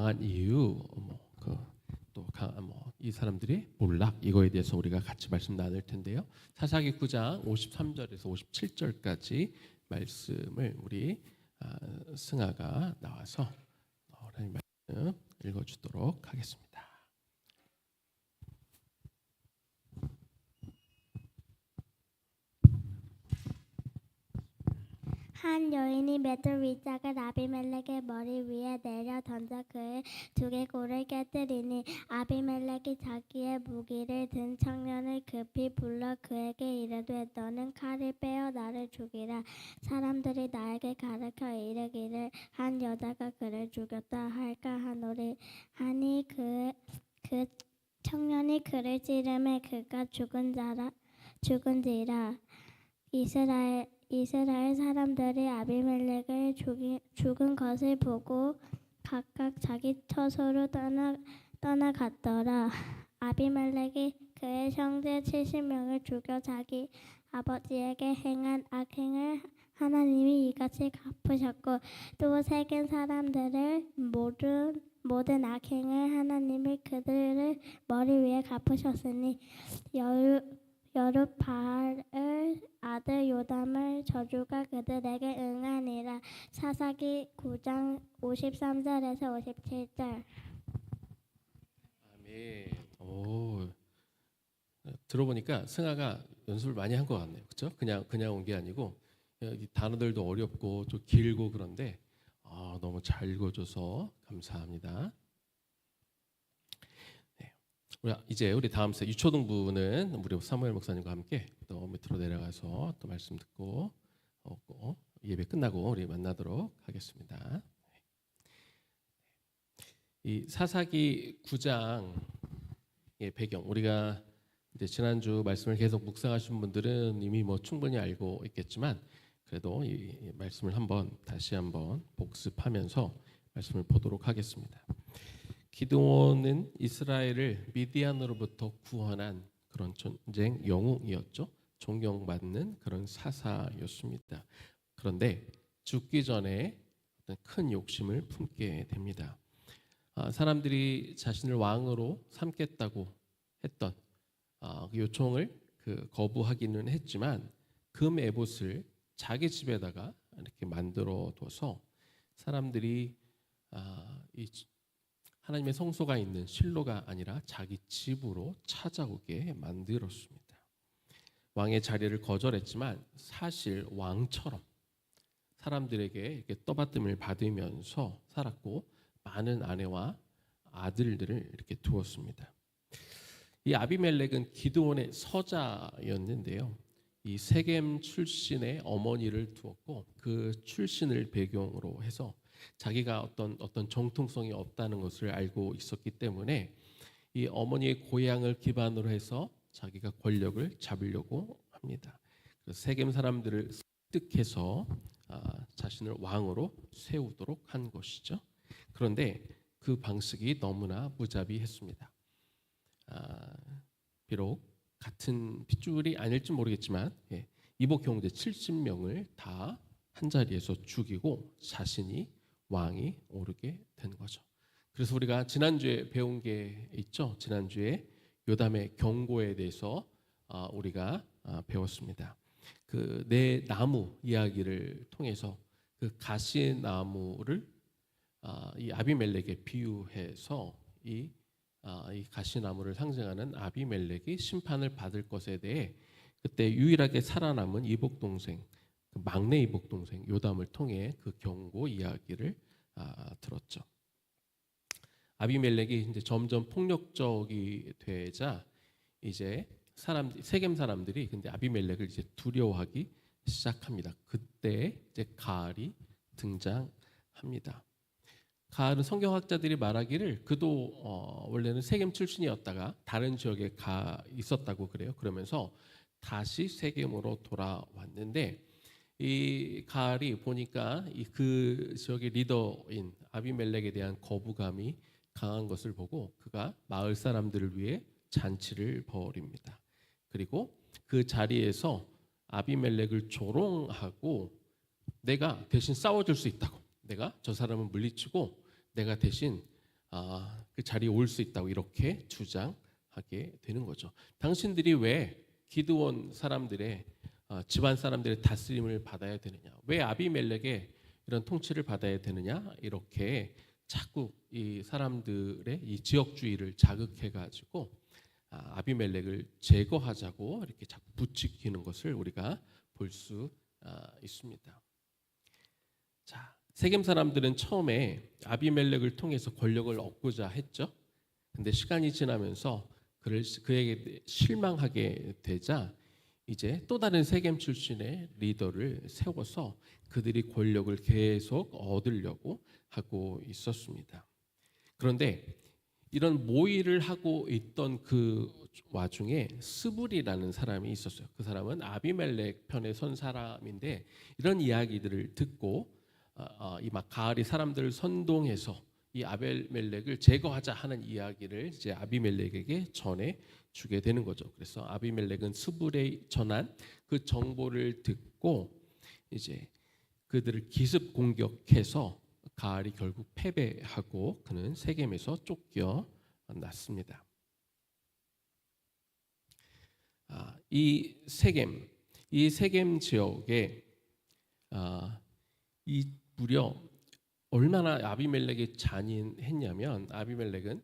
당한 이유, 이 사람들이 몰락 이거에 대해서 우리가 같이 말씀 나눌 텐데요. 사사기 9장 53절에서 57절까지 말씀을 우리 승아가 나와서 하나님 말씀 읽어주도록 하겠습니다. 한 여인이 맷돌 윗짝을 아비멜렉의 머리 위에 내려 던져 그의 두개골을 깨뜨리니 아비멜렉이 자기의 무기를 든 청년을 급히 불러 그에게 이르되 너는 칼을 빼어 나를 죽이라. 사람들이 나에게 가르쳐 이르기를 한 여자가 그를 죽였다 할까 하노리. 하니 그 청년이 그를 찌르매 그가 죽은지라. 이스라엘 사람들이 아비멜렉을 죽은 것을 보고 각각 자기 처소로 떠나갔더라. 아비멜렉이 그의 형제 70명을 죽여 자기 아버지에게 행한 악행을 하나님이 이같이 갚으셨고 또 세겜 사람들을 모든 악행을 하나님이 그들을 머리 위에 갚으셨으니 여룻바알의 아들 요담의 저주가 그들에게 응하니라. 사사기 9장 53절에서 57절. 아멘. 들어보니까 승아가 연습을 많이 한 것 같네요. 그렇죠? 그냥 온 게 아니고 이 단어들도 어렵고 좀 길고 그런데 너무 잘 읽어줘서 감사합니다. 이제 우리 다음 세 유초등부는 우리 사무엘 목사님과 함께 또 밑으로 내려가서 또 말씀 듣고 예배 끝나고 우리 만나도록 하겠습니다. 이 사사기 9장의 배경 우리가 이제 지난주 말씀을 계속 묵상하신 분들은 이미 충분히 알고 있겠지만 그래도 이 말씀을 다시 한번 복습하면서 말씀을 보도록 하겠습니다. 기드온은 이스라엘을 미디안으로부터 구원한 그런 전쟁 영웅이었죠. 존경받는 그런 사사였습니다. 그런데 죽기 전에 어떤 큰 욕심을 품게 됩니다. 사람들이 자신을 왕으로 삼겠다고 했던 그 요청을 거부하기는 했지만 금 에봇을 자기 집에다가 이렇게 만들어 둬서 사람들이 하나님의 성소가 있는 실로가 아니라 자기 집으로 찾아오게 만들었습니다. 왕의 자리를 거절했지만 사실 왕처럼 사람들에게 이렇게 떠받침을 받으면서 살았고 많은 아내와 아들들을 이렇게 두었습니다. 이 아비멜렉은 기드온의 서자였는데요. 이 세겜 출신의 어머니를 두었고 그 출신을 배경으로 해서 자기가 어떤 정통성이 없다는 것을 알고 있었기 때문에 이 어머니의 고향을 기반으로 해서 자기가 권력을 잡으려고 합니다. 그래서 세겜 사람들을 습득해서 자신을 왕으로 세우도록 한 것이죠. 그런데 그 방식이 너무나 무자비했습니다. 비록 같은 핏줄이 아닐지 모르겠지만 이복 형제 70명을 다 한 자리에서 죽이고 자신이 왕이 오르게 된 거죠. 그래서 우리가 지난주에 배운 게 있죠. 지난주에 요담의 경고에 대해서 우리가 배웠습니다. 그 네 나무 이야기를 통해서 그 가시나무를 이 아비멜렉에 비유해서 이 가시나무를 상징하는 아비멜렉이 심판을 받을 것에 대해 그때 유일하게 살아남은 이복 동생, 그 막내 이복 동생 요담을 통해 그 경고 이야기를 들었죠. 아비멜렉이 이제 점점 폭력적이 되자 이제 세겜 사람들이 근데 아비멜렉을 이제 두려워하기 시작합니다. 그때 이제 가알이 등장합니다. 가알은 성경학자들이 말하기를 그도 원래는 세겜 출신이었다가 다른 지역에 가 있었다고 그래요. 그러면서 다시 세겜으로 돌아왔는데 이 가알이 보니까 그 지역의 리더인 아비멜렉에 대한 거부감이 강한 것을 보고 그가 마을 사람들을 위해 잔치를 벌입니다. 그리고 그 자리에서 아비멜렉을 조롱하고 내가 대신 싸워줄 수 있다고, 내가 저 사람을 물리치고 내가 대신 그 자리에 올 수 있다고 이렇게 주장하게 되는 거죠. 당신들이 왜 기드온 사람들의 집안 사람들의 다스림을 받아야 되느냐? 왜 아비멜렉의 이런 통치를 받아야 되느냐? 이렇게 자꾸 이 사람들의 이 지역주의를 자극해 가지고 아비멜렉을 제거하자고 이렇게 자꾸 부추기는 것을 우리가 볼 수 있습니다. 자, 세겜 사람들은 처음에 아비멜렉을 통해서 권력을 얻고자 했죠. 근데 시간이 지나면서 그에게 실망하게 되자 이제 또 다른 세겜 출신의 리더를 세워서 그들이 권력을 계속 얻으려고 하고 있었습니다. 그런데 이런 모의를 하고 있던 그 와중에 스불이라는 사람이 있었어요. 그 사람은 아비멜렉 편에 선 사람인데 이런 이야기들을 듣고 이 막 가을이 사람들을 선동해서 이 아비멜렉을 제거하자 하는 이야기를 이제 아비멜렉에게 전해 주게 되는 거죠. 그래서 아비멜렉은 스불에 전한 그 정보를 듣고 이제 그들을 기습 공격해서 가을이 결국 패배하고 그는 세겜에서 쫓겨났습니다. 이 세겜 지역에 이 무려 얼마나 아비멜렉이 잔인했냐면 아비멜렉은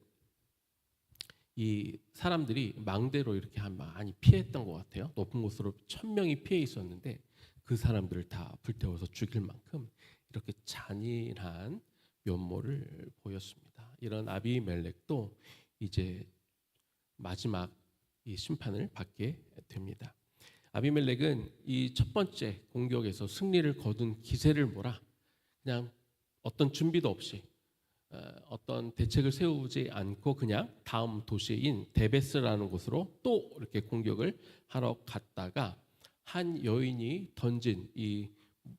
이 사람들이 망대로 이렇게 많이 피했던 것 같아요. 높은 곳으로 1000명이 피해 있었는데 그 사람들을 다 불태워서 죽일 만큼 이렇게 잔인한 면모를 보였습니다. 이런 아비멜렉도 이제 마지막 이 심판을 받게 됩니다. 아비멜렉은 이 첫 번째 공격에서 승리를 거둔 기세를 몰아 그냥 어떤 준비도 없이 어떤 대책을 세우지 않고 그냥 다음 도시인 데베스라는 곳으로 또 이렇게 공격을 하러 갔다가 한 여인이 던진 이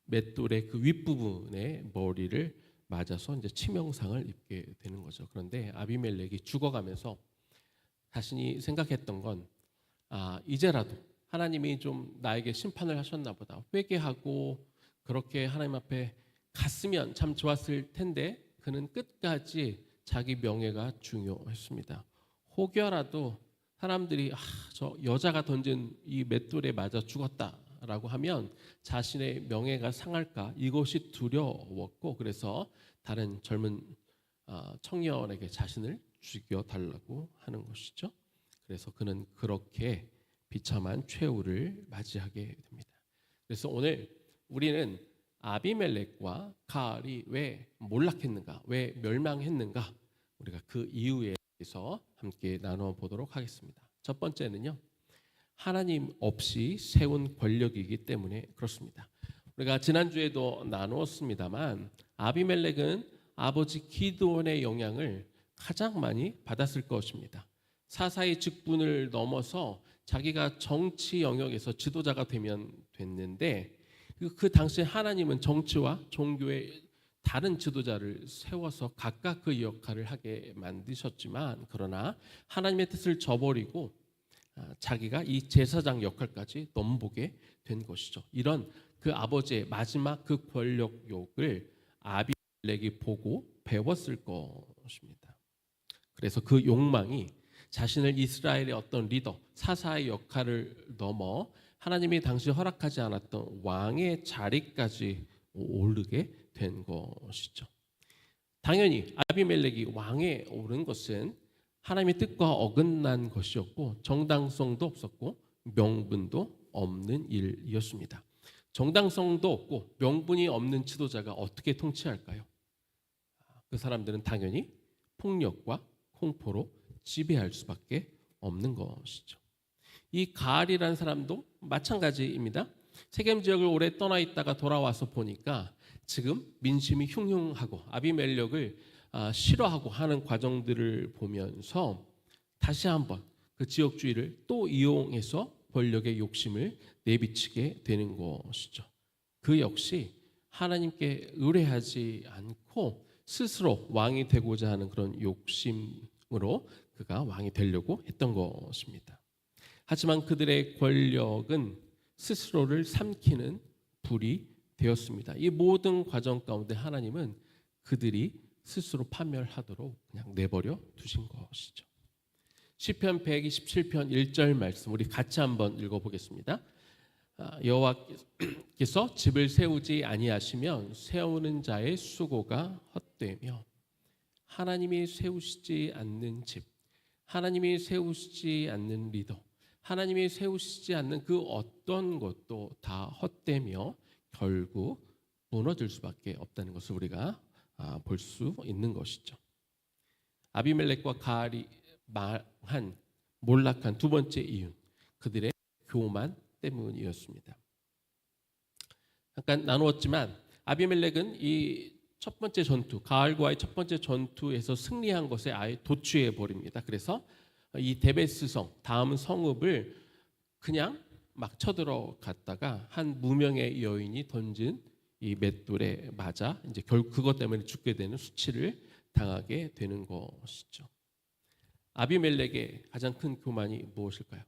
맷돌의 그 윗부분에 머리를 맞아서 이제 치명상을 입게 되는 거죠. 그런데 아비멜렉이 죽어가면서 자신이 생각했던 건 이제라도 하나님이 좀 나에게 심판을 하셨나 보다. 회개하고 그렇게 하나님 앞에 갔으면 참 좋았을 텐데 그는 끝까지 자기 명예가 중요했습니다. 혹여라도 사람들이 저 여자가 던진 이 맷돌에 맞아 죽었다라고 하면 자신의 명예가 상할까 이것이 두려웠고 그래서 다른 젊은 청년에게 자신을 죽여달라고 하는 것이죠. 그래서 그는 그렇게 비참한 최후를 맞이하게 됩니다. 그래서 오늘 우리는 아비멜렉과 가알이 왜 몰락했는가, 왜 멸망했는가, 우리가 그 이유에 대해서 함께 나누어 보도록 하겠습니다. 첫 번째는요, 하나님 없이 세운 권력이기 때문에 그렇습니다. 우리가 지난주에도 나누었습니다만 아비멜렉은 아버지 기드온의 영향을 가장 많이 받았을 것입니다. 사사의 직분을 넘어서 자기가 정치 영역에서 지도자가 되면 됐는데 그 당시에 하나님은 정치와 종교의 다른 지도자를 세워서 각각 그 역할을 하게 만드셨지만 그러나 하나님의 뜻을 저버리고 자기가 이 제사장 역할까지 넘보게 된 것이죠. 이런 그 아버지의 마지막 그 권력욕을 아비멜렉이 보고 배웠을 것입니다. 그래서 그 욕망이 자신을 이스라엘의 어떤 리더, 사사의 역할을 넘어 하나님이 당시 허락하지 않았던 왕의 자리까지 오르게 된 것이죠. 당연히 아비멜렉이 왕에 오른 것은 하나님의 뜻과 어긋난 것이었고 정당성도 없었고 명분도 없는 일이었습니다. 정당성도 없고 명분이 없는 지도자가 어떻게 통치할까요? 그 사람들은 당연히 폭력과 공포로 지배할 수밖에 없는 것이죠. 이 가알이라는 사람도 마찬가지입니다. 세겜 지역을 오래 떠나 있다가 돌아와서 보니까 지금 민심이 흉흉하고 아비멜렉을 싫어하고 하는 과정들을 보면서 다시 한번 그 지역주의를 또 이용해서 권력의 욕심을 내비치게 되는 것이죠. 그 역시 하나님께 의뢰하지 않고 스스로 왕이 되고자 하는 그런 욕심으로 그가 왕이 되려고 했던 것입니다. 하지만 그들의 권력은 스스로를 삼키는 불이 되었습니다. 이 모든 과정 가운데 하나님은 그들이 스스로 파멸하도록 그냥 내버려 두신 것이죠. 시편 127편 1절 말씀 우리 같이 한번 읽어보겠습니다. 여호와께서 집을 세우지 아니하시면 세우는 자의 수고가 헛되며 하나님이 세우시지 않는 집, 하나님이 세우시지 않는 리더, 하나님이 세우시지 않는 그 어떤 것도 다 헛되며 결국 무너질 수밖에 없다는 것을 우리가 볼 수 있는 것이죠. 아비멜렉과 가알이 망한 몰락한 두 번째 이유, 그들의 교만 때문이었습니다. 잠깐 나누었지만 아비멜렉은 이 첫 번째 전투, 가알과의 첫 번째 전투에서 승리한 것에 아예 도취해 버립니다. 그래서 이 데베스성 다음 성읍을 그냥 막 쳐들어갔다가 한 무명의 여인이 던진 이 맷돌에 맞아 이제 결국 그것 때문에 죽게 되는 수치를 당하게 되는 것이죠. 아비멜렉의 가장 큰 교만이 무엇일까요?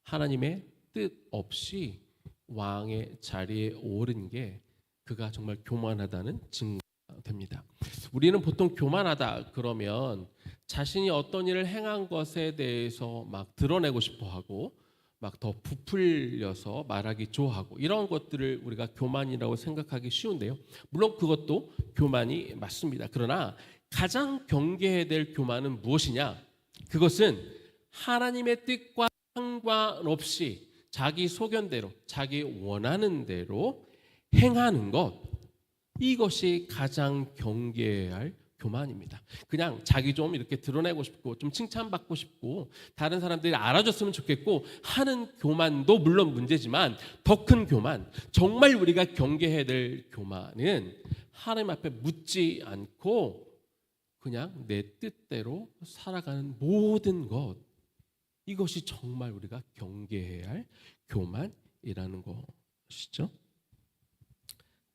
하나님의 뜻 없이 왕의 자리에 오른 게 그가 정말 교만하다는 증거가 됩니다. 우리는 보통 교만하다 그러면 자신이 어떤 일을 행한 것에 대해서 막 드러내고 싶어 하고 막 더 부풀려서 말하기 좋아하고 이런 것들을 우리가 교만이라고 생각하기 쉬운데요. 물론 그것도 교만이 맞습니다. 그러나 가장 경계해야 될 교만은 무엇이냐? 그것은 하나님의 뜻과 상관없이 자기 소견대로 자기 원하는 대로 행하는 것, 이것이 가장 경계해야 할 교만입니다. 그냥 자기 좀 이렇게 드러내고 싶고 좀 칭찬받고 싶고 다른 사람들이 알아줬으면 좋겠고 하는 교만도 물론 문제지만 더 큰 교만, 정말 우리가 경계해야 될 교만은 하나님 앞에 묻지 않고 그냥 내 뜻대로 살아가는 모든 것, 이것이 정말 우리가 경계해야 할 교만이라는 것이죠.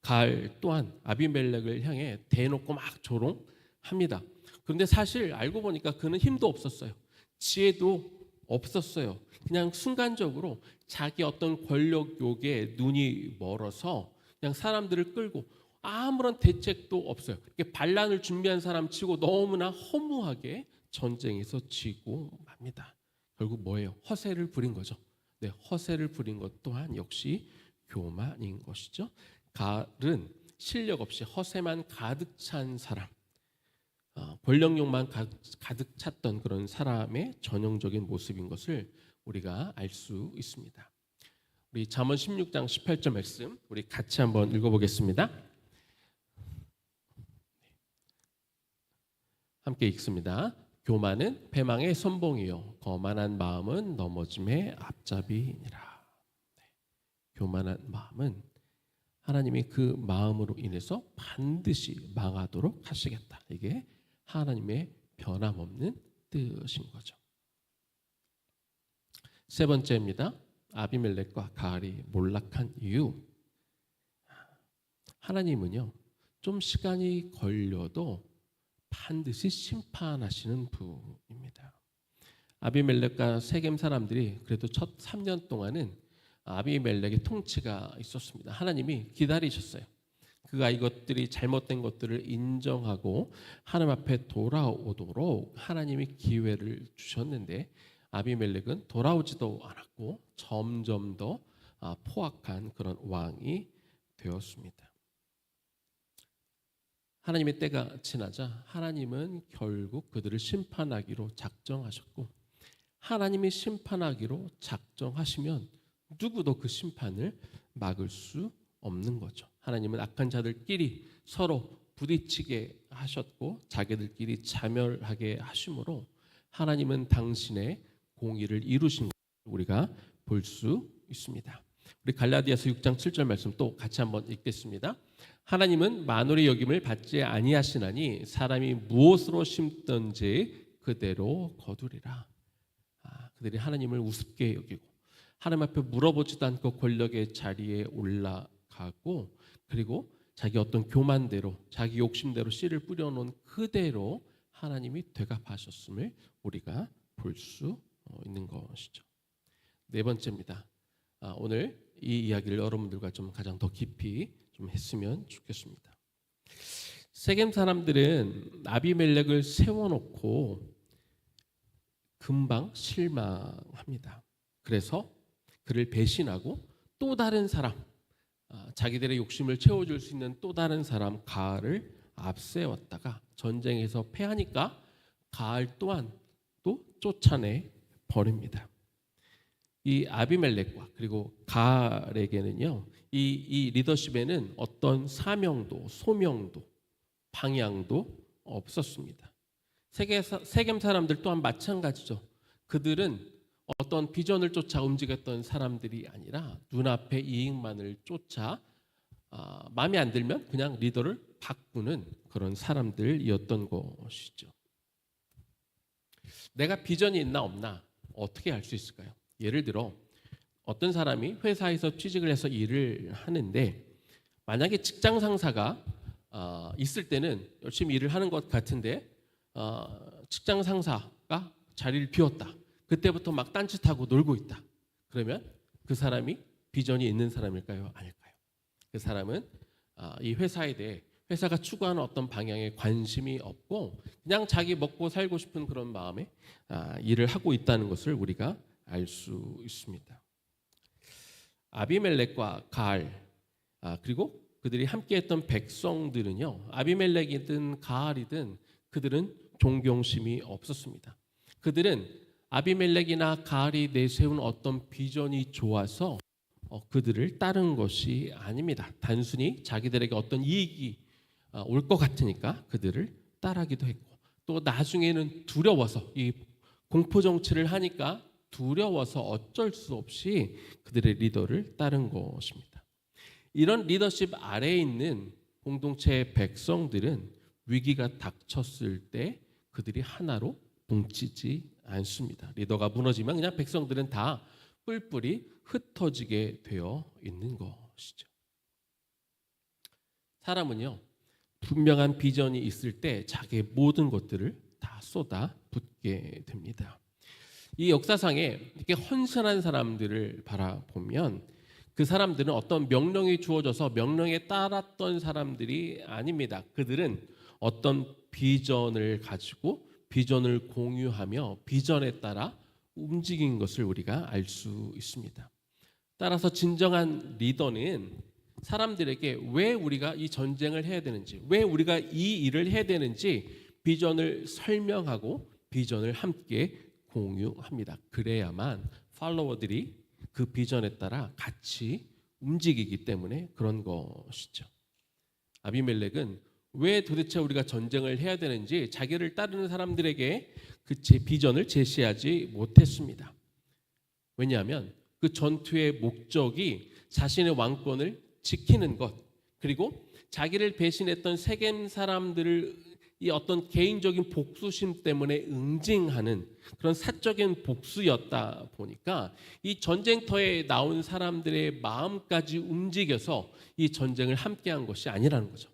가알 또한 아비멜렉을 향해 대놓고 막 조롱합니다. 그런데 사실 알고 보니까 그는 힘도 없었어요. 지혜도 없었어요. 그냥 순간적으로 자기 어떤 권력 욕에 눈이 멀어서 그냥 사람들을 끌고 아무런 대책도 없어요. 반란을 준비한 사람 치고 너무나 허무하게 전쟁에서 지고 맙니다. 결국 뭐예요? 허세를 부린 거죠. 네, 허세를 부린 것 또한 역시 교만인 것이죠. 가을은 실력 없이 허세만 가득 찬 사람, 권력욕만 가득 찼던 그런 사람의 전형적인 모습인 것을 우리가 알 수 있습니다. 우리 잠언 16장 18절 말씀 우리 같이 한번 읽어보겠습니다. 함께 읽습니다. 교만은 패망의 선봉이요 거만한 마음은 넘어짐의 앞잡이니라. 교만한 마음은 하나님이 그 마음으로 인해서 반드시 망하도록 하시겠다. 이게 하나님의 변함없는 뜻인 거죠. 세 번째입니다. 아비멜렉과 가알이 몰락한 이유. 하나님은요, 좀 시간이 걸려도 반드시 심판하시는 분입니다. 아비멜렉과 세겜 사람들이 그래도 첫 3년 동안은 아비멜렉의 통치가 있었습니다. 하나님이 기다리셨어요. 그가 이것들이 잘못된 것들을 인정하고 하나님 앞에 돌아오도록 하나님이 기회를 주셨는데 아비멜렉은 돌아오지도 않았고 점점 더 포악한 그런 왕이 되었습니다. 하나님의 때가 지나자 하나님은 결국 그들을 심판하기로 작정하셨고 하나님이 심판하기로 작정하시면 누구도 그 심판을 막을 수 없는 거죠. 하나님은 악한 자들끼리 서로 부딪히게 하셨고 자기들끼리 자멸하게 하심으로 하나님은 당신의 공의를 이루신 것을 우리가 볼 수 있습니다. 우리 갈라디아서 6장 7절 말씀 또 같이 한번 읽겠습니다. 하나님은 만월의 여김을 받지 아니하시나니 사람이 무엇으로 심든지 그대로 거두리라. 그들이 하나님을 우습게 여기고 하나님 앞에 물어보지도 않고 권력의 자리에 올라가고 그리고 자기 어떤 교만대로 자기 욕심대로 씨를 뿌려놓은 그대로 하나님이 되갚아셨음을 우리가 볼 수 있는 것이죠. 네 번째입니다. 오늘 이 이야기를 여러분들과 좀 가장 더 깊이 좀 했으면 좋겠습니다. 세겜 사람들은 아비멜렉을 세워놓고 금방 실망합니다. 그래서 그를 배신하고 또 다른 사람, 자기들의 욕심을 채워줄 수 있는 또 다른 사람 가알을 앞세웠다가 전쟁에서 패하니까 가알 또한 또 쫓아내 버립니다. 이 아비멜렉과 그리고 가알에게는요, 이 리더십에는 어떤 사명도 소명도 방향도 없었습니다. 세겜 사람들 또한 마찬가지죠. 그들은 어떤 비전을 쫓아 움직였던 사람들이 아니라 눈앞의 이익만을 쫓아 마음에 안 들면 그냥 리더를 바꾸는 그런 사람들이었던 것이죠. 내가 비전이 있나 없나 어떻게 알 수 있을까요? 예를 들어 어떤 사람이 회사에서 취직을 해서 일을 하는데 만약에 직장 상사가 있을 때는 열심히 일을 하는 것 같은데 직장 상사가 자리를 비웠다. 그때부터 막 딴짓하고 놀고 있다. 그러면 그 사람이 비전이 있는 사람일까요? 아닐까요? 그 사람은 이 회사에 대해 회사가 추구하는 어떤 방향에 관심이 없고 그냥 자기 먹고 살고 싶은 그런 마음에 일을 하고 있다는 것을 우리가 알 수 있습니다. 아비멜렉과 가알 그리고 그들이 함께했던 백성들은요, 아비멜렉이든 가알이든 그들은 존경심이 없었습니다. 그들은 아비멜렉이나 가알이 내세운 어떤 비전이 좋아서 그들을 따른 것이 아닙니다. 단순히 자기들에게 어떤 이익이 올 것 같으니까 그들을 따르기도 했고 또 나중에는 두려워서 이 공포 정치를 하니까 두려워서 어쩔 수 없이 그들의 리더를 따른 것입니다. 이런 리더십 아래에 있는 공동체의 백성들은 위기가 닥쳤을 때 그들이 하나로 뭉치지 않습니다. 리더가 무너지면 그냥 백성들은 다 뿔뿔이 흩어지게 되어 있는 것이죠. 사람은요, 분명한 비전이 있을 때 자기의 모든 것들을 다 쏟아 붓게 됩니다. 이 역사상에 이렇게 헌신한 사람들을 바라보면 그 사람들은 어떤 명령이 주어져서 명령에 따랐던 사람들이 아닙니다. 그들은 어떤 비전을 가지고 비전을 공유하며 비전에 따라 움직인 것을 우리가 알 수 있습니다. 따라서 진정한 리더는 사람들에게 왜 우리가 이 전쟁을 해야 되는지, 왜 우리가 이 일을 해야 되는지 비전을 설명하고 비전을 함께 공유합니다. 그래야만 팔로워들이 그 비전에 따라 같이 움직이기 때문에 그런 것이죠. 아비멜렉은 왜 도대체 우리가 전쟁을 해야 되는지 자기를 따르는 사람들에게 그 비전을 제시하지 못했습니다. 왜냐하면 그 전투의 목적이 자신의 왕권을 지키는 것, 그리고 자기를 배신했던 세겜 사람들을 이 어떤 개인적인 복수심 때문에 응징하는 그런 사적인 복수였다 보니까 이 전쟁터에 나온 사람들의 마음까지 움직여서 이 전쟁을 함께한 것이 아니라는 거죠.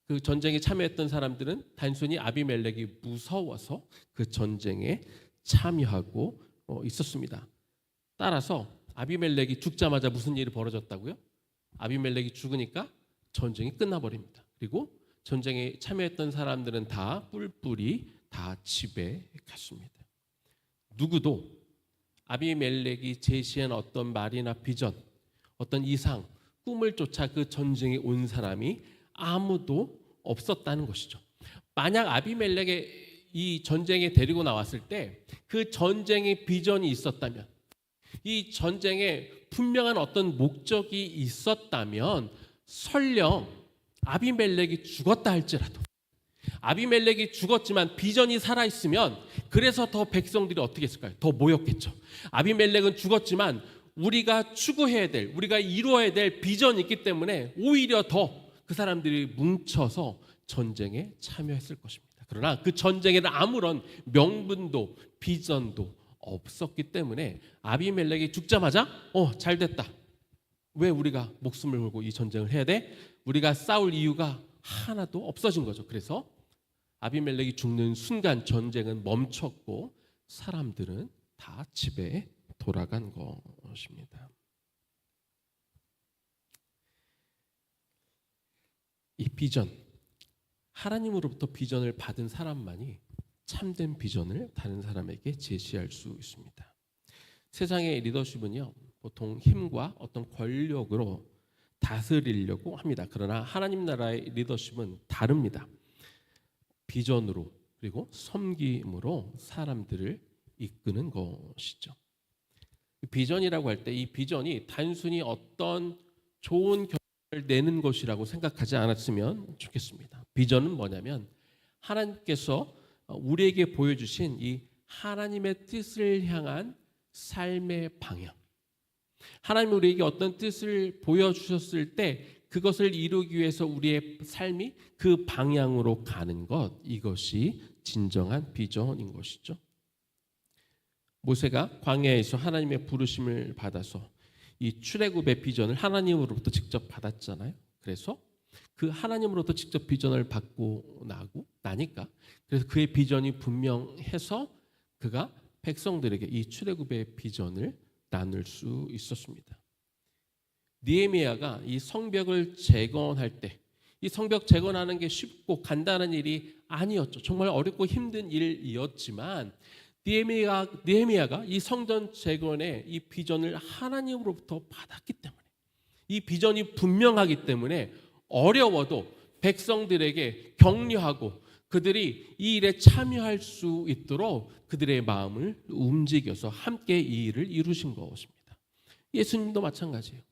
그 전쟁에 참여했던 사람들은 단순히 아비멜렉이 무서워서 그 전쟁에 참여하고 있었습니다. 따라서 아비멜렉이 죽자마자 무슨 일이 벌어졌다고요? 아비멜렉이 죽으니까 전쟁이 끝나버립니다. 그리고 전쟁에 참여했던 사람들은 다 뿔뿔이 다 집에 갔습니다. 누구도 아비멜렉이 제시한 어떤 말이나 비전, 어떤 이상, 꿈을 쫓아 그 전쟁에 온 사람이 아무도 없었다는 것이죠. 만약 아비멜렉의 이 전쟁에 데리고 나왔을 때 그 전쟁의 비전이 있었다면, 이 전쟁에 분명한 어떤 목적이 있었다면 설령 아비멜렉이 죽었다 할지라도, 아비멜렉이 죽었지만 비전이 살아있으면 그래서 더 백성들이 어떻게 했을까요? 더 모였겠죠. 아비멜렉은 죽었지만 우리가 추구해야 될, 우리가 이루어야 될 비전이 있기 때문에 오히려 더 그 사람들이 뭉쳐서 전쟁에 참여했을 것입니다. 그러나 그 전쟁에는 아무런 명분도 비전도 없었기 때문에 아비멜렉이 죽자마자 잘 됐다. 왜 우리가 목숨을 걸고 이 전쟁을 해야 돼? 우리가 싸울 이유가 하나도 없어진 거죠. 그래서 아비멜렉이 죽는 순간 전쟁은 멈췄고 사람들은 다 집에 돌아간 것입니다. 이 비전, 하나님으로부터 비전을 받은 사람만이 참된 비전을 다른 사람에게 제시할 수 있습니다. 세상의 리더십은요, 보통 힘과 어떤 권력으로 다스리려고 합니다. 그러나 하나님 나라의 리더십은 다릅니다. 비전으로 그리고 섬김으로 사람들을 이끄는 것이죠. 비전이라고 할 때 이 비전이 단순히 어떤 좋은 결과를 내는 것이라고 생각하지 않았으면 좋겠습니다. 비전은 뭐냐면 하나님께서 우리에게 보여주신 이 하나님의 뜻을 향한 삶의 방향. 하나님 우리에게 어떤 뜻을 보여주셨을 때 그것을 이루기 위해서 우리의 삶이 그 방향으로 가는 것, 이것이 진정한 비전인 것이죠. 모세가 광야에서 하나님의 부르심을 받아서 이 출애굽의 비전을 하나님으로부터 직접 받았잖아요. 그래서 그 하나님으로부터 직접 비전을 받고 나니까 그래서 그의 비전이 분명해서 그가 백성들에게 이 출애굽의 비전을 나눌 수 있었습니다. 느헤미야가 이 성벽을 재건할 때 이 성벽 재건하는 게 쉽고 간단한 일이 아니었죠. 정말 어렵고 힘든 일이었지만 느헤미야가 이 성전 재건의 이 비전을 하나님으로부터 받았기 때문에 이 비전이 분명하기 때문에 어려워도 백성들에게 격려하고 그들이 이 일에 참여할 수 있도록 그들의 마음을 움직여서 함께 이 일을 이루신 것입니다. 예수님도 마찬가지예요.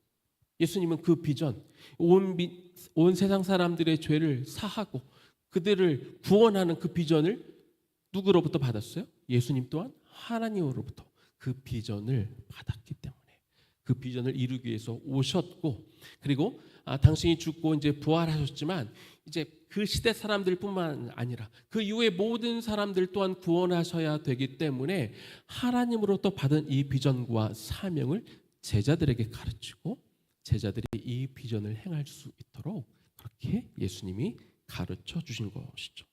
예수님은 그 비전, 온 세상 사람들의 죄를 사하고 그들을 구원하는 그 비전을 누구로부터 받았어요? 예수님 또한 하나님으로부터 그 비전을 받았기 때문에 그 비전을 이루기 위해서 오셨고 그리고 당신이 죽고 이제 부활하셨지만 이제 그 시대 사람들뿐만 아니라 그 이후의 모든 사람들 또한 구원하셔야 되기 때문에 하나님으로부터 받은 이 비전과 사명을 제자들에게 가르치고 제자들이 이 비전을 행할 수 있도록 그렇게 예수님이 가르쳐 주신 것이죠.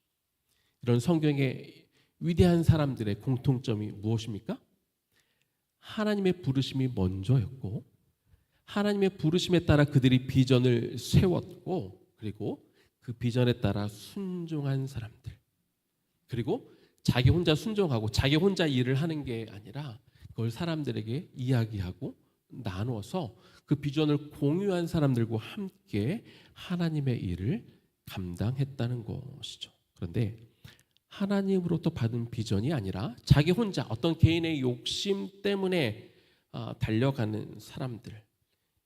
이런 성경의 위대한 사람들의 공통점이 무엇입니까? 하나님의 부르심이 먼저였고 하나님의 부르심에 따라 그들이 비전을 세웠고 그리고 그 비전에 따라 순종한 사람들 그리고 자기 혼자 순종하고 자기 혼자 일을 하는 게 아니라 그걸 사람들에게 이야기하고 나눠서 그 비전을 공유한 사람들과 함께 하나님의 일을 감당했다는 것이죠. 그런데 하나님으로부터 받은 비전이 아니라 자기 혼자 어떤 개인의 욕심 때문에 달려가는 사람들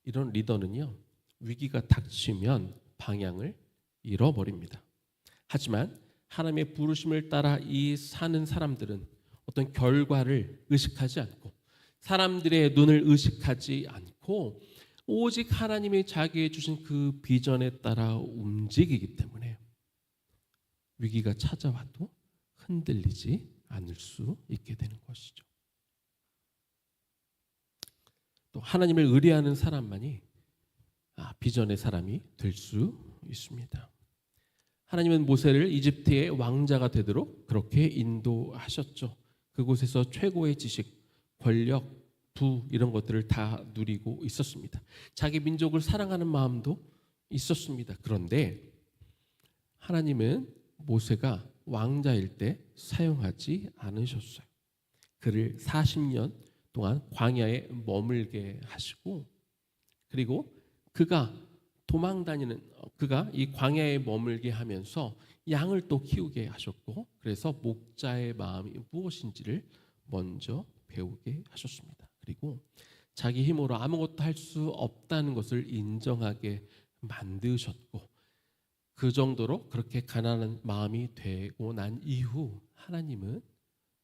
이런 리더는요 위기가 닥치면 방향을 잃어버립니다. 하지만 하나님의 부르심을 따라 이 사는 사람들은 어떤 결과를 의식하지 않고 사람들의 눈을 의식하지 않고 오직 하나님이 자기에 주신 그 비전에 따라 움직이기 때문에 위기가 찾아와도 흔들리지 않을 수 있게 되는 것이죠. 또 하나님을 의뢰하는 사람만이 비전의 사람이 될 수 있습니다. 하나님은 모세를 이집트의 왕자가 되도록 그렇게 인도하셨죠. 그곳에서 최고의 지식, 권력, 부 이런 것들을 다 누리고 있었습니다. 자기 민족을 사랑하는 마음도 있었습니다. 그런데 하나님은 모세가 왕자일 때 사용하지 않으셨어요. 그를 40년 동안 광야에 머물게 하시고 그리고 그가 이 광야에 머물게 하면서 양을 또 키우게 하셨고 그래서 목자의 마음이 무엇인지를 먼저 배우게 하셨습니다. 그리고 자기 힘으로 아무것도 할 수 없다는 것을 인정하게 만드셨고 그 정도로 그렇게 가난한 마음이 되고 난 이후 하나님은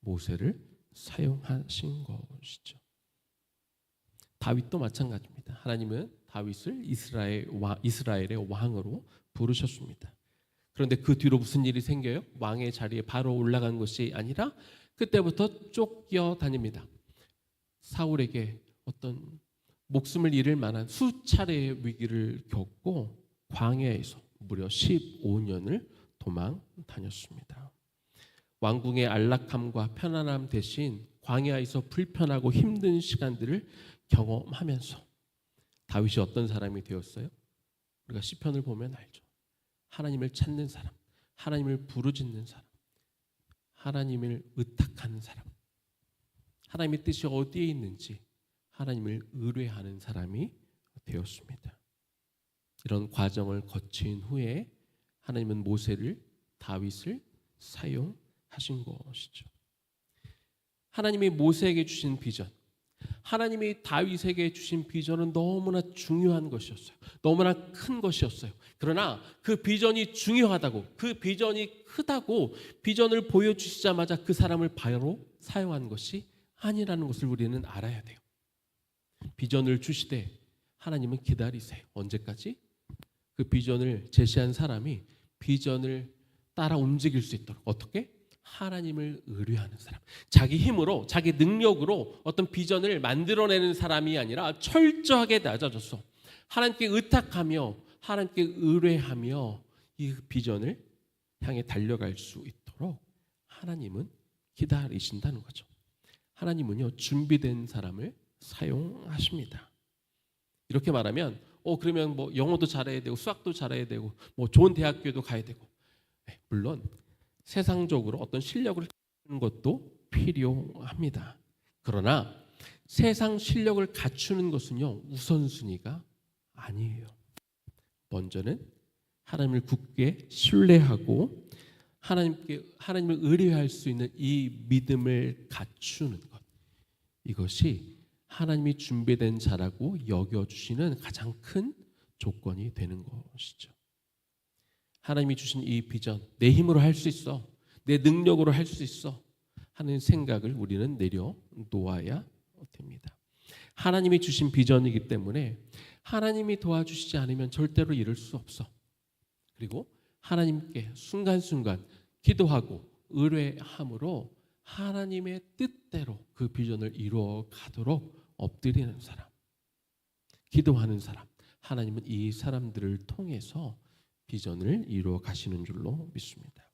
모세를 사용하신 것이죠. 다윗도 마찬가지입니다. 하나님은 다윗을 이스라엘의 왕으로 부르셨습니다. 그런데 그 뒤로 무슨 일이 생겨요? 왕의 자리에 바로 올라간 것이 아니라 그때부터 쫓겨다닙니다. 사울에게 어떤 목숨을 잃을 만한 수차례의 위기를 겪고 광야에서 무려 15년을 도망 다녔습니다. 왕궁의 안락함과 편안함 대신 광야에서 불편하고 힘든 시간들을 경험하면서 다윗이 어떤 사람이 되었어요? 우리가 시편을 보면 알죠. 하나님을 찾는 사람, 하나님을 부르짖는 사람, 하나님을 의탁하는 사람, 하나님의 뜻이 어디에 있는지 하나님을 의뢰하는 사람이 되었습니다. 이런 과정을 거친 후에 하나님은 모세를, 다윗을 사용하신 것이죠. 하나님이 모세에게 주신 비전, 하나님이 다윗에게 주신 비전은 너무나 중요한 것이었어요. 너무나 큰 것이었어요. 그러나 그 비전이 중요하다고, 그 비전이 크다고 비전을 보여주시자마자 그 사람을 바로 사용한 것이 아니라는 것을 우리는 알아야 돼요. 비전을 주시되 하나님은 기다리세요. 언제까지? 그 비전을 제시한 사람이 비전을 따라 움직일 수 있도록. 어떻게? 하나님을 의뢰하는 사람, 자기 힘으로, 자기 능력으로 어떤 비전을 만들어내는 사람이 아니라 철저하게 낮아져서 하나님께 의탁하며 하나님께 의뢰하며 이 비전을 향해 달려갈 수 있도록 하나님은 기다리신다는 거죠. 하나님은요, 준비된 사람을 사용하십니다. 이렇게 말하면 그러면 뭐 영어도 잘해야 되고 수학도 잘해야 되고 뭐 좋은 대학교도 가야 되고, 물론 세상적으로 어떤 실력을 갖추는 것도 필요합니다. 그러나 세상 실력을 갖추는 것은요, 우선순위가 아니에요. 먼저는 하나님을 굳게 신뢰하고 하나님을 의뢰할 수 있는 이 믿음을 갖추는 것, 이것이 하나님이 준비된 자라고 여겨주시는 가장 큰 조건이 되는 것이죠. 하나님이 주신 이 비전, 내 힘으로 할 수 있어, 내 능력으로 할 수 있어 하는 생각을 우리는 내려놓아야 됩니다. 하나님이 주신 비전이기 때문에 하나님이 도와주시지 않으면 절대로 이룰 수 없어. 그리고 하나님께 순간순간 기도하고 의뢰함으로 하나님의 뜻대로 그 비전을 이루어 가도록 엎드리는 사람, 기도하는 사람, 하나님은 이 사람들을 통해서 비전을 이루어 가시는 줄로 믿습니다.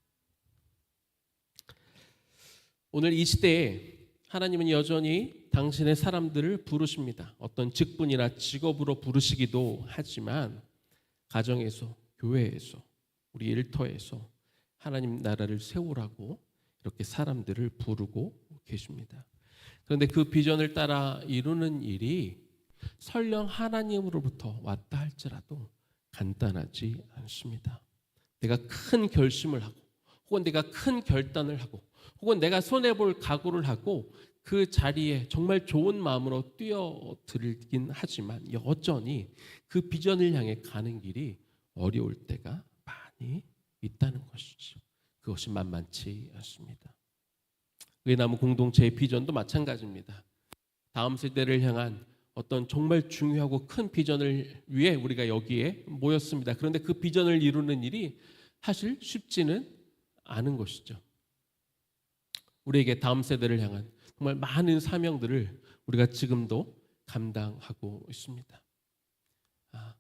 오늘 이 시대에 하나님은 여전히 당신의 사람들을 부르십니다. 어떤 직분이나 직업으로 부르시기도 하지만 가정에서, 교회에서, 우리 일터에서 하나님 나라를 세우라고 이렇게 사람들을 부르고 계십니다. 그런데 그 비전을 따라 이루는 일이 설령 하나님으로부터 왔다 할지라도 간단하지 않습니다. 내가 큰 결심을 하고, 혹은 내가 큰 결단을 하고, 혹은 내가 손해볼 각오를 하고 그 자리에 정말 좋은 마음으로 뛰어들긴 하지만 여전히 그 비전을 향해 가는 길이 어려울 때가 많이 있다는 것이죠. 그것이 만만치 않습니다. 의나무 공동체의 비전도 마찬가지입니다. 다음 세대를 향한 어떤 정말 중요하고 큰 비전을 위해 우리가 여기에 모였습니다. 그런데 그 비전을 이루는 일이 사실 쉽지는 않은 것이죠. 우리에게 다음 세대를 향한 정말 많은 사명들을 우리가 지금도 감당하고 있습니다.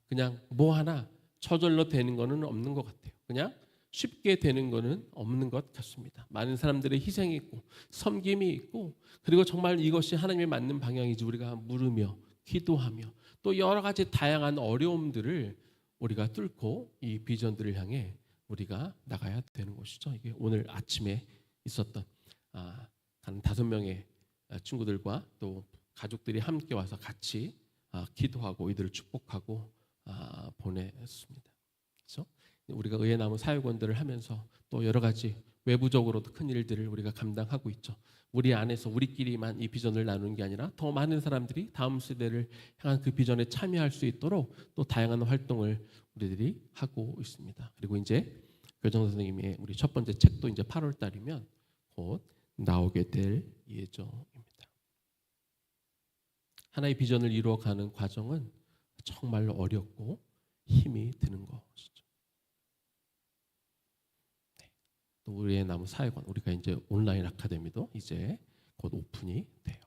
그냥 뭐 하나 저절로 되는 거는 없는 것 같아요. 그냥 쉽게 되는 거는 없는 것 같습니다. 많은 사람들의 희생이 있고 섬김이 있고, 그리고 정말 이것이 하나님의 맞는 방향인지 우리가 물으며 기도하며 또 여러 가지 다양한 어려움들을 우리가 뚫고 이 비전들을 향해 우리가 나가야 되는 것이죠. 이게 오늘 아침에 있었던 한 5명의 친구들과 또 가족들이 함께 와서 같이 기도하고 이들을 축복하고 보냈습니다. 그래서 우리가 의회나무 사역원들을 하면서 또 여러 가지 외부적으로도 큰 일들을 우리가 감당하고 있죠. 우리 안에서 우리끼리만 이 비전을 나누는 게 아니라 더 많은 사람들이 다음 세대를 향한 그 비전에 참여할 수 있도록 또 다양한 활동을 우리들이 하고 있습니다. 그리고 이제 교장 선생님의 우리 첫 번째 책도 이제 8월 달이면 곧 나오게 될 예정입니다. 하나의 비전을 이루어가는 과정은 정말로 어렵고 힘이 드는 것이죠. 또 우리의 나무 사역원, 우리가 이제 온라인 아카데미도 이제 곧 오픈이 돼요.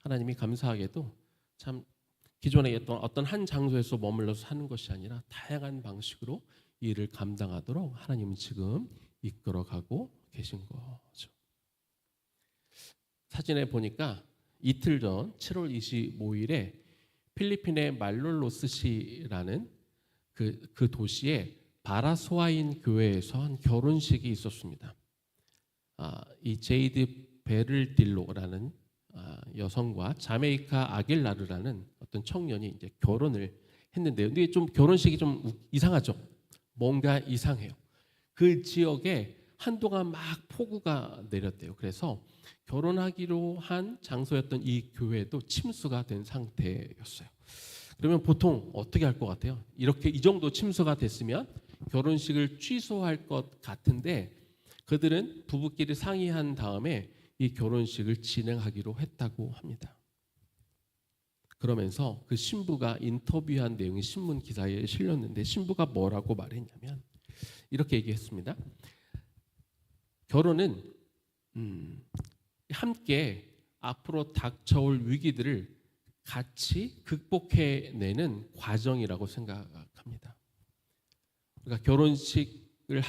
하나님이 감사하게도 참 기존에 어떤 한 장소에서 머물러서 하는 것이 아니라 다양한 방식으로 이 일을 감당하도록 하나님은 지금 이끌어가고 계신 거죠. 사진에 보니까 이틀 전 7월 25일에 필리핀의 말롤로스시라는 그 도시에 바라소아인 교회에서 한 결혼식이 있었습니다. 이 제이드 베를딜로라는 여성과 자메이카 아길라르라는 어떤 청년이 이제 결혼을 했는데요. 근데 좀 결혼식이 좀 이상하죠. 뭔가 이상해요. 그 지역에 한동안 막 폭우가 내렸대요. 그래서 결혼하기로 한 장소였던 이 교회도 침수가 된 상태였어요. 그러면 보통 어떻게 할 것 같아요? 이렇게 이 정도 침수가 됐으면 결혼식을 취소할 것 같은데 그들은 부부끼리 상의한 다음에 이 결혼식을 진행하기로 했다고 합니다. 그러면서 그 신부가 인터뷰한 내용이 신문 기사에 실렸는데 신부가 뭐라고 말했냐면 이렇게 얘기했습니다. 결혼은 함께 앞으로 닥쳐올 위기들을 같이 극복해내는 과정이라고 생각합니다. 그러니까 결혼식을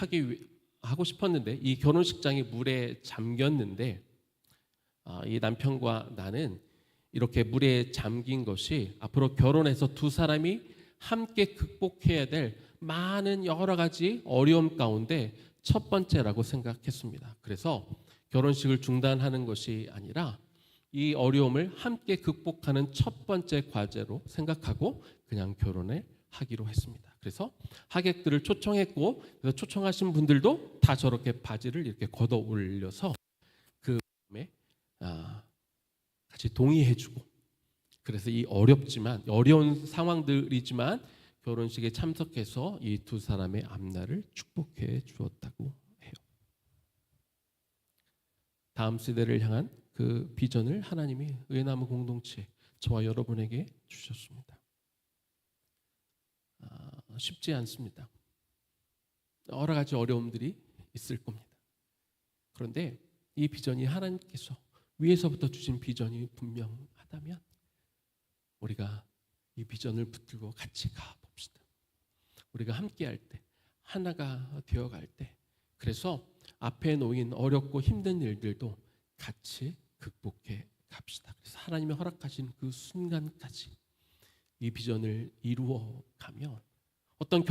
하고 싶었는데 이 결혼식장이 물에 잠겼는데 이 남편과 나는 이렇게 물에 잠긴 것이 앞으로 결혼해서 두 사람이 함께 극복해야 될 많은 여러 가지 어려움 가운데 첫 번째라고 생각했습니다. 그래서 결혼식을 중단하는 것이 아니라 이 어려움을 함께 극복하는 첫 번째 과제로 생각하고 그냥 결혼을 하기로 했습니다. 그래서 하객들을 초청했고 그래서 초청하신 분들도 다 저렇게 바지를 이렇게 걷어 올려서 그 다음에 같이 동의해주고 그래서 이 어려운 상황들이지만 결혼식에 참석해서 이 두 사람의 앞날을 축복해 주었다고 해요. 다음 세대를 향한 그 비전을 하나님이 의나무 공동체 저와 여러분에게 주셨습니다. 쉽지 않습니다. 여러 가지 어려움들이 있을 겁니다. 그런데 이 비전이 하나님께서 위에서부터 주신 비전이 분명하다면 우리가 이 비전을 붙들고 같이 가봅시다. 우리가 함께 할 때, 하나가 되어갈 때, 그래서 앞에 놓인 어렵고 힘든 일들도 같이 극복해 갑시다. 그래서 하나님이 허락하신 그 순간까지 이 비전을 이루어 가면 어떤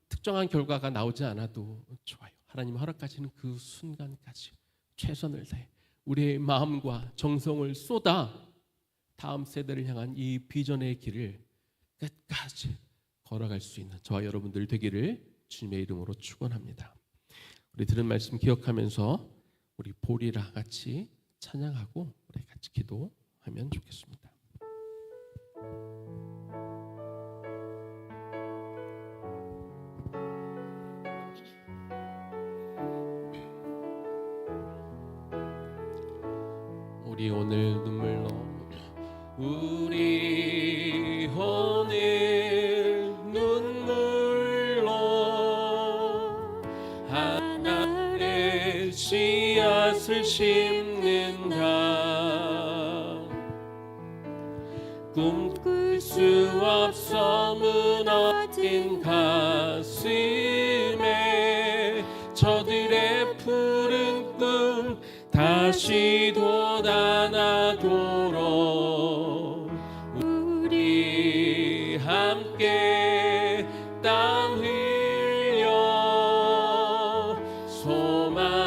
특정한 결과가 나오지 않아도 좋아요. 하나님이 허락하시는 그 순간까지 최선을 다해 우리의 마음과 정성을 쏟아 다음 세대를 향한 이 비전의 길을 끝까지 걸어갈 수 있는 저와 여러분들 되기를 주님의 이름으로 축원합니다. 우리 들은 말씀 기억하면서 우리 보리라 같이 찬양하고 우리 같이 기도하면 좋겠습니다. 우리 오늘 눈물로 우리 오늘 눈물로 하나의 씨앗을 심는다. 꿈꿀 수 없어 무너진 가슴에 저들의 푸른 꿈 다시 돋아나도록 우리 함께 땀 흘려 소망의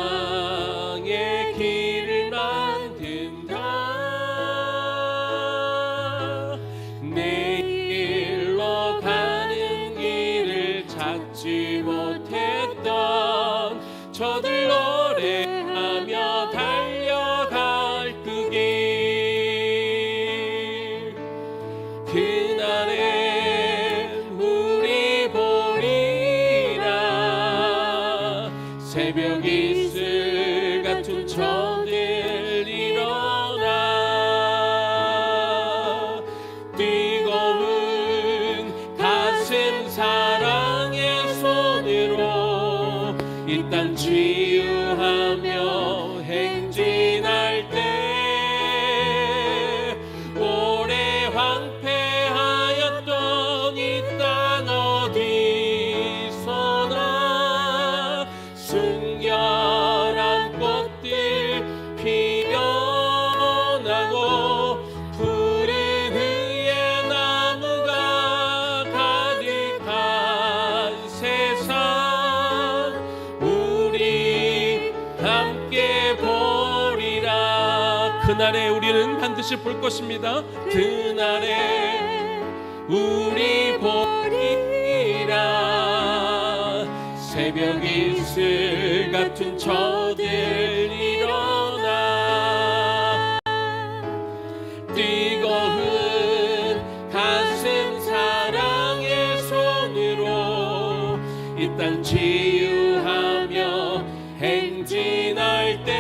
길을 만든다. 내일로 가는 길을 찾지 못했던 저들 노래하며 달려갈 그 길 그날에 우리 보리라. 새벽 이슬 같은 저들 일어나 뜨거운 가슴 사랑의 손으로 이 땅 치유하며 행진할 때 오래 황폐하였던 이 땅 어디서나 순결한 꽃들 그날에 우리는 반드시 볼 것입니다. 그날에 우리 보리라. 새벽 이슬 같은 저들 일어나 뜨거운 가슴 사랑의 손으로 이 땅 치유하며 행진할 때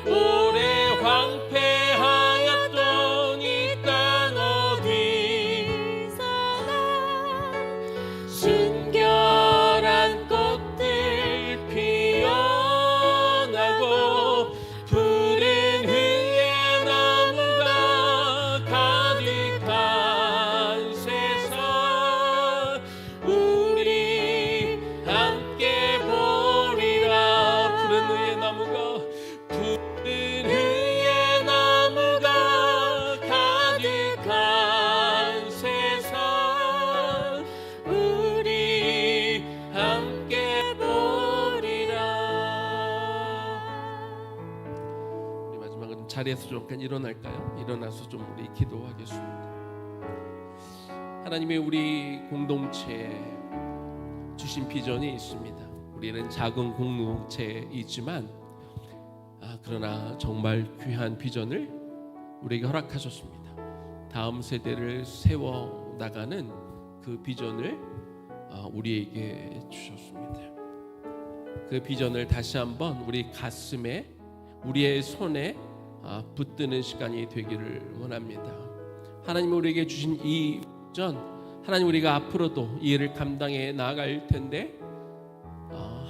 오래 황폐하였던 이 땅 어디서나 순결한 꽃들 피어나고 푸른 흥의 나무가 가득한 세상 우리 함께 보리라. 푸른 흥의 나무가 가득한 세상 우리 함께 보리라. 우리 마지막으로 자리에서 잠깐 일어날까요? 일어나서 좀 우리 기도하겠습니다. 하나님의 우리 공동체에 주신 비전이 있습니다. 우리는 작은 공동체이지만 그러나 정말 귀한 비전을 우리에게 허락하셨습니다. 다음 세대를 세워나가는 그 비전을 우리에게 주셨습니다. 그 비전을 다시 한번 우리 가슴에 우리의 손에 붙드는 시간이 되기를 원합니다. 하나님 우리에게 주신 이 비전, 하나님 우리가 앞으로도 이 일을 감당해 나아갈 텐데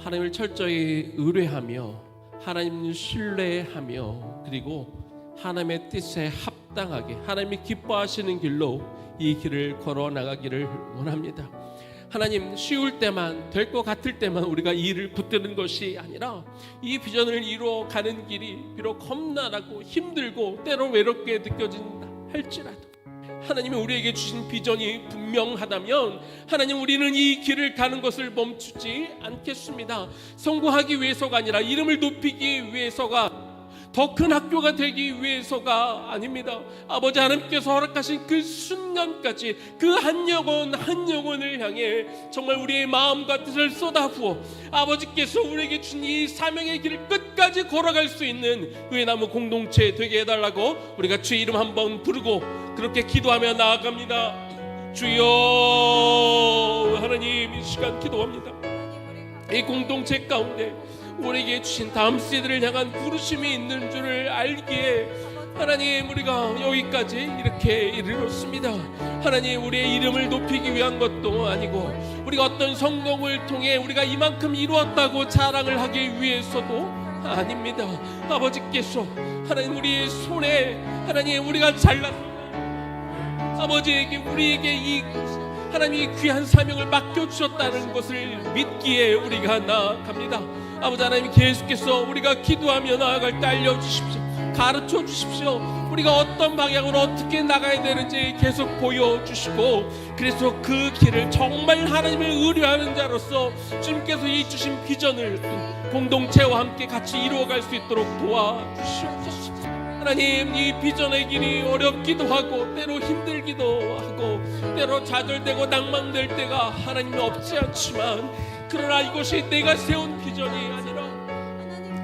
하나님을 철저히 의뢰하며 하나님을 신뢰하며 그리고 하나님의 뜻에 합당하게 하나님이 기뻐하시는 길로 이 길을 걸어 나가기를 원합니다. 하나님 쉬울 때만 될 것 같을 때만 우리가 이 일을 붙드는 것이 아니라 이 비전을 이루어 가는 길이 비록 험난하고 힘들고 때로 외롭게 느껴진다 할지라도 하나님이 우리에게 주신 비전이 분명하다면 하나님 우리는 이 길을 가는 것을 멈추지 않겠습니다. 성공하기 위해서가 아니라 이름을 높이기 위해서가 더 큰 학교가 되기 위해서가 아닙니다. 아버지 하나님께서 허락하신 그 순간까지 그 한 영혼 한 영혼을 향해 정말 우리의 마음과 뜻을 쏟아부어 아버지께서 우리에게 준 이 사명의 길을 끝까지 걸어갈 수 있는 의나무 공동체 되게 해달라고 우리가 주의 이름 한번 부르고 그렇게 기도하며 나아갑니다. 주여 하나님 이 시간 기도합니다. 이 공동체 가운데 우리에게 주신 다음 세대를 향한 부르심이 있는 줄을 알기에 하나님 우리가 여기까지 이렇게 이르렀습니다. 하나님 우리의 이름을 높이기 위한 것도 아니고 우리가 어떤 성공을 통해 우리가 이만큼 이루었다고 자랑을 하기 위해서도 아닙니다. 아버지께서 하나님 우리의 손에 하나님 우리가 잘났습니다. 아버지에게 우리에게 이 하나님이 귀한 사명을 맡겨주셨다는 것을 믿기에 우리가 나아갑니다. 아버지 하나님 계속해서 우리가 기도하며 나아갈 때 알려주십시오. 가르쳐 주십시오. 우리가 어떤 방향으로 어떻게 나가야 되는지 계속 보여주시고 그래서 그 길을 정말 하나님을 의뢰하는 자로서 주님께서 이 주신 비전을 공동체와 함께 같이 이루어갈 수 있도록 도와주시옵소서. 하나님 이 비전의 길이 어렵기도 하고 때로 힘들기도 하고 때로 좌절되고 낭망될 때가 하나님은 없지 않지만 그러나 이것이 내가 세운 비전이 아니라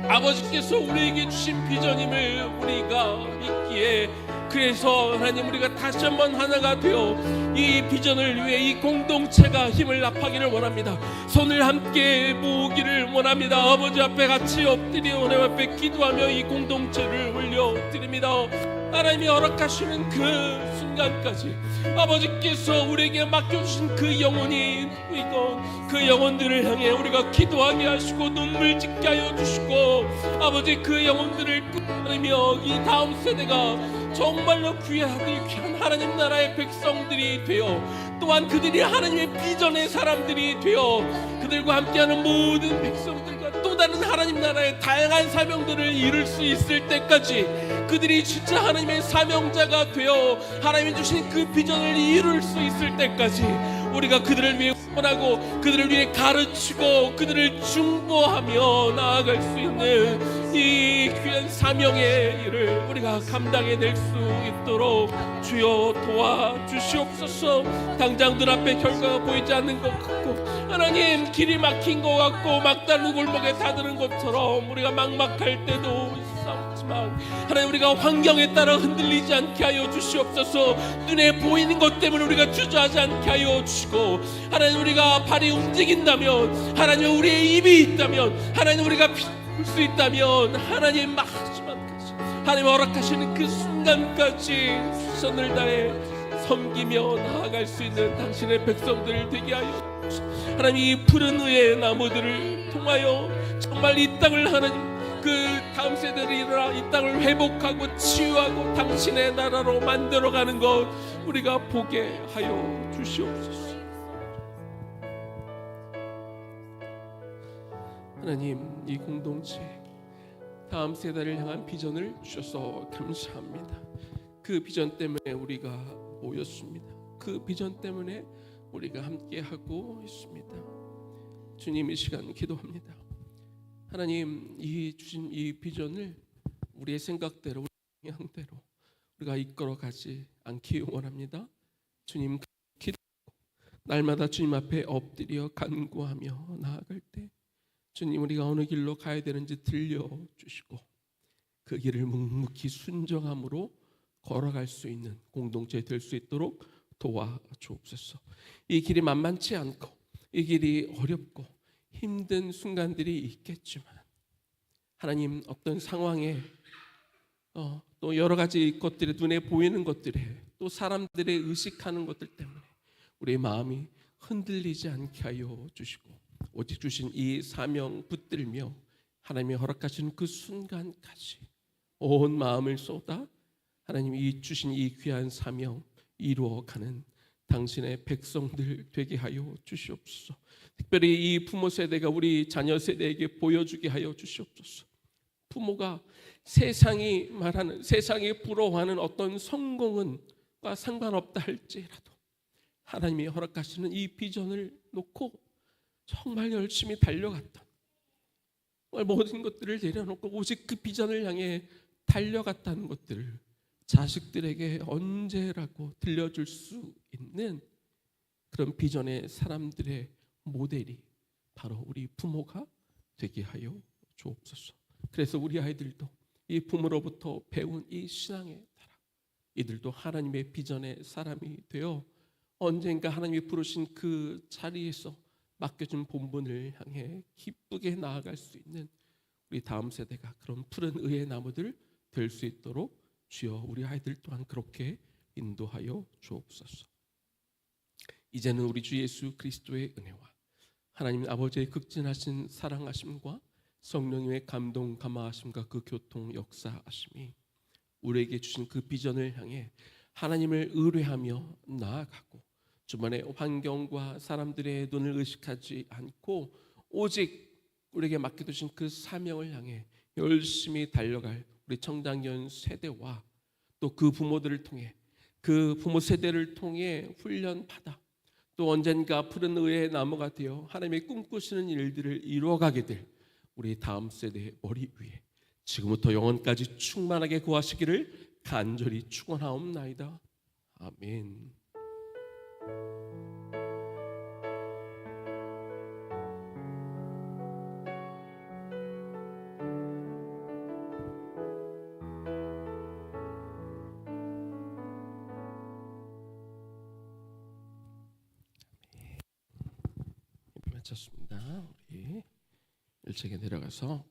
아버지께서 우리에게 주신 비전임을 우리가 믿기에 그래서 하나님 우리가 다시 한번 하나가 되어 이 비전을 위해 이 공동체가 힘을 합하기를 원합니다. 손을 함께 모으기를 원합니다. 아버지 앞에 같이 엎드려 하나님 앞에 기도하며 이 공동체를 올려드립니다. 하나님이 허락하시는 그 순간까지 아버지께서 우리에게 맡겨주신 그 영혼이 누구이건 그 영혼들을 향해 우리가 기도하게 하시고 눈물 짓게 하여 주시고 아버지 그 영혼들을 끌어내며 이 다음 세대가 정말로 귀한 하나님 나라의 백성들이 되어 또한 그들이 하나님의 비전의 사람들이 되어 그들과 함께하는 모든 백성들과 또 다른 하나님 나라의 다양한 사명들을 이룰 수 있을 때까지 그들이 진짜 하나님의 사명자가 되어 하나님이 주신 그 비전을 이룰 수 있을 때까지 우리가 그들을 위해 원하고 그들을 위해 가르치고 그들을 중보하며 나아갈 수 있는 이 귀한 사명의 일을 우리가 감당해낼 수 있도록 주여 도와주시옵소서. 당장 눈앞에 결과가 보이지 않는 것 같고, 하나님 길이 막힌 것 같고 막다른 골목에 다드는 것처럼 우리가 막막할 때도 있었지만, 하나님 우리가 환경에 따라 흔들리지 않게 하여 주시옵소서. 눈에 보이는 것 때문에 우리가 주저하지 않게 하여 주시고, 하나님 우리가 발이 움직인다면, 하나님 우리의 입이 있다면, 하나님 우리가 볼 수 있다면, 하나님 마지막까지 하나님 허락하시는 그 순간까지 최선을 다해 섬기며 나아갈 수 있는 당신의 백성들 되게 하여 주시옵소서. 하나님 이 푸른 의의 나무들을 통하여 정말 이 땅을 하나님 그 다음 세대를 일어나 이 땅을 회복하고 치유하고 당신의 나라로 만들어가는 것 우리가 보게 하여 주시옵소서. 하나님 이 공동체 다음 세대를 향한 비전을 주셔서 감사합니다. 그 비전 때문에 우리가 모였습니다. 그 비전 때문에 우리가 함께하고 있습니다. 주님 이 시간 기도합니다. 하나님 이 주신 이 비전을 우리의 생각대로 우리의 방향대로 우리가 이끌어가지 않기 원합니다. 주님 기도 날마다 주님 앞에 엎드려 간구하며 나아갈 때 주님 우리가 어느 길로 가야 되는지 들려주시고 그 길을 묵묵히 순정함으로 걸어갈 수 있는 공동체 될 수 있도록 도와주옵소서. 이 길이 만만치 않고 이 길이 어렵고 힘든 순간들이 있겠지만 하나님 어떤 상황에 또 여러 가지 것들이 눈에 보이는 것들에 또 사람들의 의식하는 것들 때문에 우리의 마음이 흔들리지 않게 하여 주시고 오직 주신 이 사명 붙들며 하나님이 허락하시는 그 순간까지 온 마음을 쏟아 하나님 이 주신 이 귀한 사명 이루어가는 당신의 백성들 되게 하여 주시옵소서. 특별히 이 부모 세대가 우리 자녀 세대에게 보여주게 하여 주시옵소서. 부모가 세상이 말하는 세상이 부러워하는 어떤 성공은과 상관없다 할지라도 하나님이 허락하시는 이 비전을 놓고 정말 열심히 달려갔던 모든 것들을 내려놓고 오직 그 비전을 향해 달려갔다는 것들을 자식들에게 언제라고 들려줄 수 있는 그런 비전의 사람들의 모델이 바로 우리 부모가 되게 하여 주옵소서. 그래서 우리 아이들도 이 부모로부터 배운 이 신앙에 따라 이들도 하나님의 비전의 사람이 되어 언젠가 하나님이 부르신 그 자리에서 맡겨준 본분을 향해 기쁘게 나아갈 수 있는 우리 다음 세대가 그런 푸른 의의 나무들 될 수 있도록 주여 우리 아이들 또한 그렇게 인도하여 주옵소서. 이제는 우리 주 예수 그리스도의 은혜와 하나님 아버지의 극진하신 사랑하심과 성령님의 감동 감화하심과 그 교통 역사하심이 우리에게 주신 그 비전을 향해 하나님을 의뢰하며 나아가고 주변의 환경과 사람들의 눈을 의식하지 않고 오직 우리에게 맡겨두신 그 사명을 향해 열심히 달려갈 우리 청장년 세대와 또 그 부모들을 통해 그 부모 세대를 통해 훈련받아 또 언젠가 푸른 의의 나무가 되어 하나님의 꿈꾸시는 일들을 이루어가게 될 우리 다음 세대의 머리 위에 지금부터 영원까지 충만하게 거하시기를 간절히 축원하옵나이다. 아멘. 마쳤습니다. 우리 1층에 내려가서